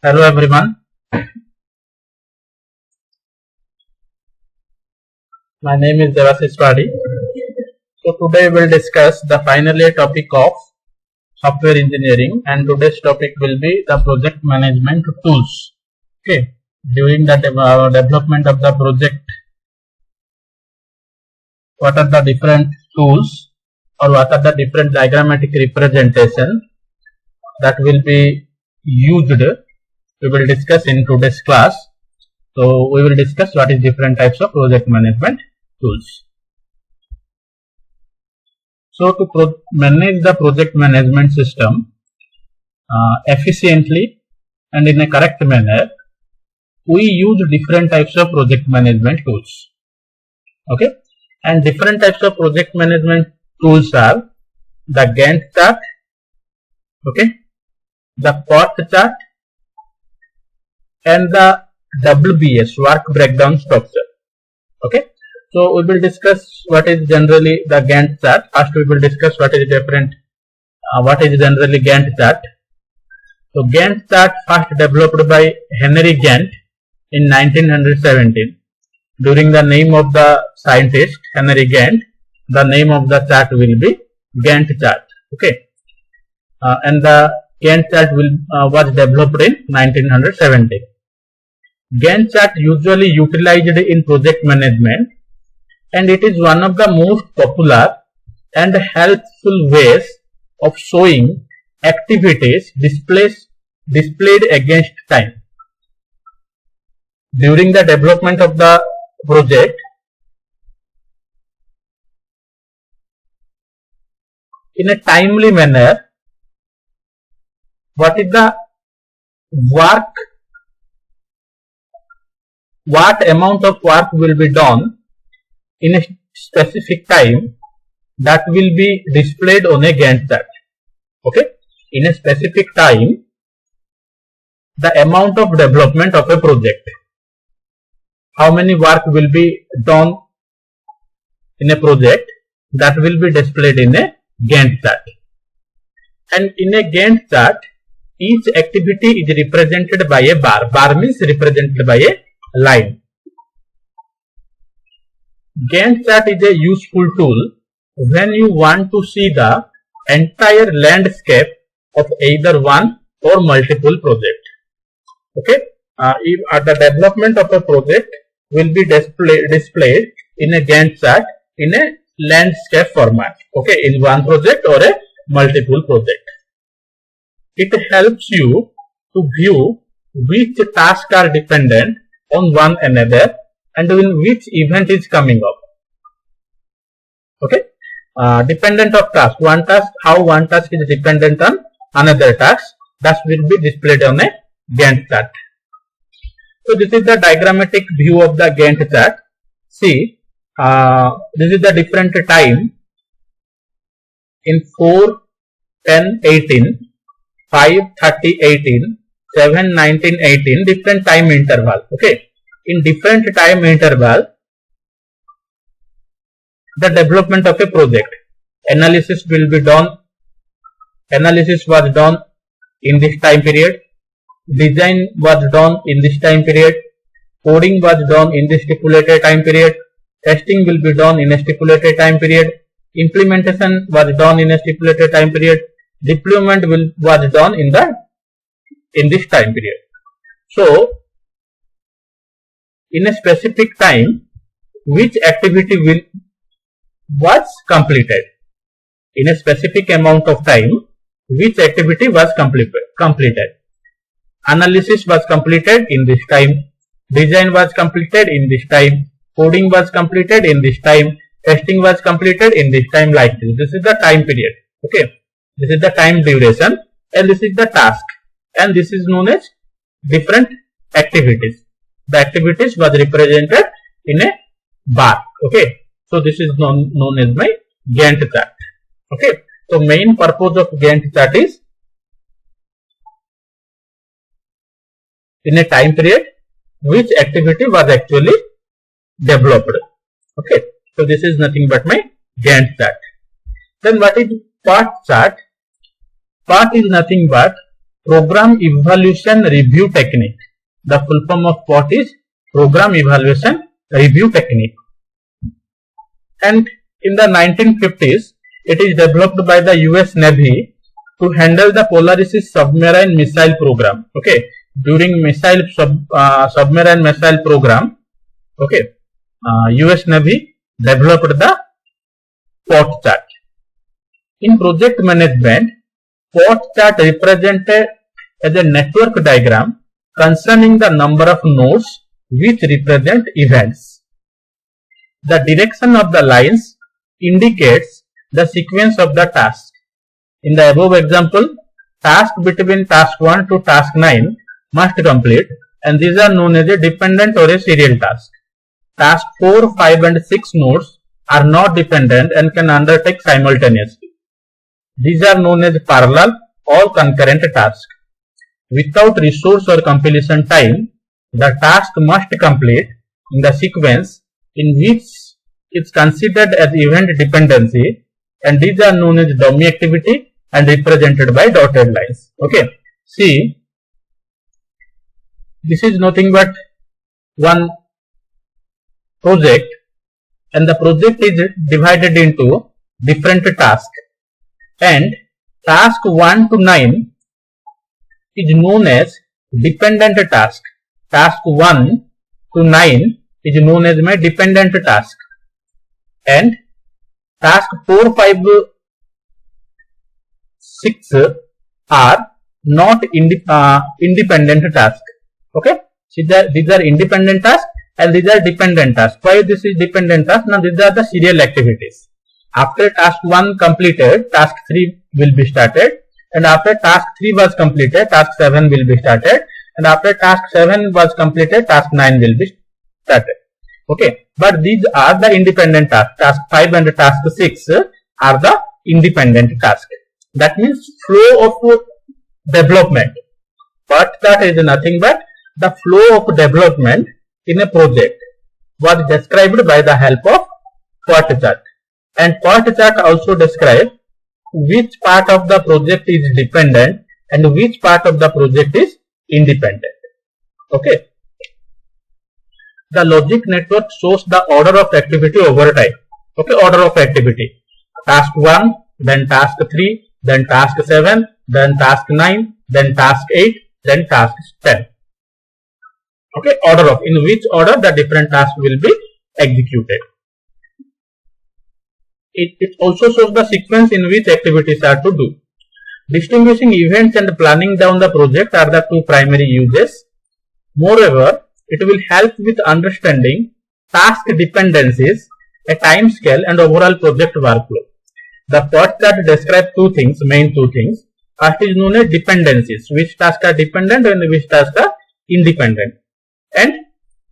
Hello everyone, my name is Devashish Padi. So today we will discuss the final year topic of software engineering, and today's topic will be the project management tools. Okay, during the development of the project, what are the different tools or what are the different diagrammatic representation that will be used, we will discuss in today's class. So we will discuss what is different types of project management tools. So to manage the project management system efficiently and in a correct manner, we use different types of project management tools. Okay, and different types of project management tools are the Gantt chart, okay, the POT chart, and the WBS, work breakdown structure. Okay, so we will discuss what is generally the Gantt chart. First we will discuss what is generally Gantt chart. So Gantt chart first developed by Henry Gantt in 1917. During the name of the scientist Henry Gantt, the name of the chart will be Gantt chart. Okay, and the Gantt chart was developed in 1917. Gantt chart usually utilized in project management, and it is one of the most popular and helpful ways of showing activities displayed against time. During the development of the project, in a timely manner, what is the work, what amount of work will be done in a specific time, that will be displayed on a Gantt chart. Okay, in a specific time, the amount of development of a project, how many work will be done in a project, that will be displayed in a Gantt chart. And in a Gantt chart, each activity is represented by a bar. Bar means represented by a line. Gantt chart is a useful tool when you want to see the entire landscape of either one or multiple projects. Okay, if the development of a project will be displayed in a Gantt chart in a landscape format. Okay, in one project or a multiple project. It helps you to view which tasks are dependent on one another and in which event is coming up. Okay, dependent of task, how one task is dependent on another task, that will be displayed on a Gantt chart. So this is the diagrammatic view of the Gantt chart. See, this is the different time in 4, 10, 18, 5, 30, 18, 7, 19, 18, different time interval. Okay, in different time interval, the development of a project, analysis will be done. Analysis was done in this time period. Design was done in this time period. Coding was done in this stipulated time period. Testing will be done in a stipulated time period. Implementation was done in a stipulated time period. Deployment was done in this time period. So, in a specific time, which activity was completed? In a specific amount of time, which activity was completed? Analysis was completed in this time. Design was completed in this time. Coding was completed in this time. Testing was completed in this time, like this. This is the time period. Okay, this is the time duration, and this is the task, and this is known as different activities. The activities was represented in a bar. Okay, so this is known as my Gantt chart. Okay, so main purpose of Gantt chart is in a time period which activity was actually developed. Okay, so this is nothing but my Gantt chart. Then what is POT chart? POT is nothing but program evaluation review technique. The full form of POT is program evaluation review technique. And in the 1950s, it is developed by the US Navy to handle the Polaris submarine missile program. Okay, during submarine missile program, okay, US Navy developed the POT chart. In project management, POT chart represented as a network diagram concerning the number of nodes which represent events. The direction of the lines indicates the sequence of the task. In the above example, task between task 1 to task 9 must complete, and these are known as a dependent or a serial task. Task 4, 5 and 6 nodes are not dependent and can undertake simultaneously. These are known as parallel or concurrent tasks. Without resource or completion time, the task must complete in the sequence in which it is considered as event dependency, and these are known as dummy activity and represented by dotted lines. Okay, see, this is nothing but one project, and the project is divided into different tasks, and task 1 to 9 is known as dependent task. Task 1 to 9 is known as my dependent task, and task 4, 5, 6 are not independent task. Okay, so these are independent tasks and these are dependent tasks. Why this is dependent task? Now these are the serial activities. After task 1 completed, task 3 will be started, and after task 3 was completed, task 7 will be started, and after task 7 was completed, task 9 will be started. Okay, but these are the independent tasks. Task 5 and task 6 are the independent tasks. That means flow of development. But that is nothing but the flow of development in a project was described by the help of POT chart. And POT chart also describes which part of the project is dependent and which part of the project is independent. Okay. The logic network shows the order of activity over time. Okay, order of activity. Task 1, then task 3, then task 7, then task 9, then task 8, then task 10. Okay, order of, in which order the different tasks will be executed. It also shows the sequence in which activities are to do. Distinguishing events and planning down the project are the two primary uses. Moreover, it will help with understanding task dependencies, a time scale and overall project workflow. The POT chart describes two things, main two things. First is known as dependencies, which tasks are dependent and which tasks are independent, and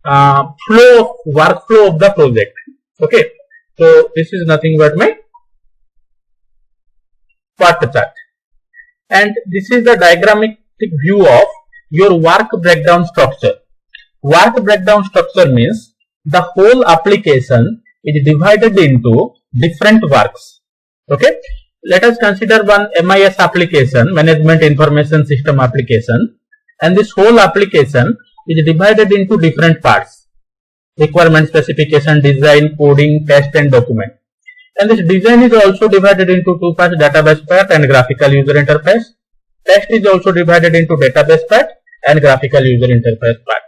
workflow of the project. Okay, so this is nothing but my POT chart, and this is the diagrammatic view of your work breakdown structure. Work breakdown structure means the whole application is divided into different works. Okay, let us consider one MIS application, Management Information System application, and this whole application is divided into different parts: requirement specification, design, coding, test and document. And this design is also divided into two parts: database part and graphical user interface. Test is also divided into database part and graphical user interface part.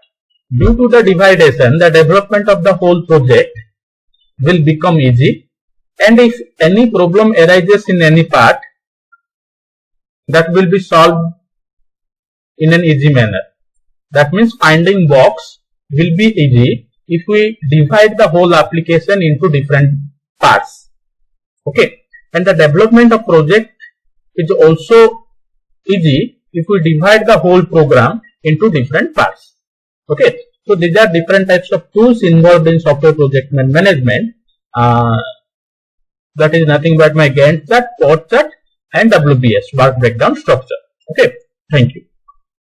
Due to the division, the development of the whole project will become easy, and if any problem arises in any part, that will be solved in an easy manner. That means finding bugs will be easy if we divide the whole application into different parts. Okay, and the development of project is also easy if we divide the whole program into different parts. Okay, so these are different types of tools involved in software project management. That is nothing but my Gantt chart, POT chart and WBS, work breakdown structure. Okay, thank you.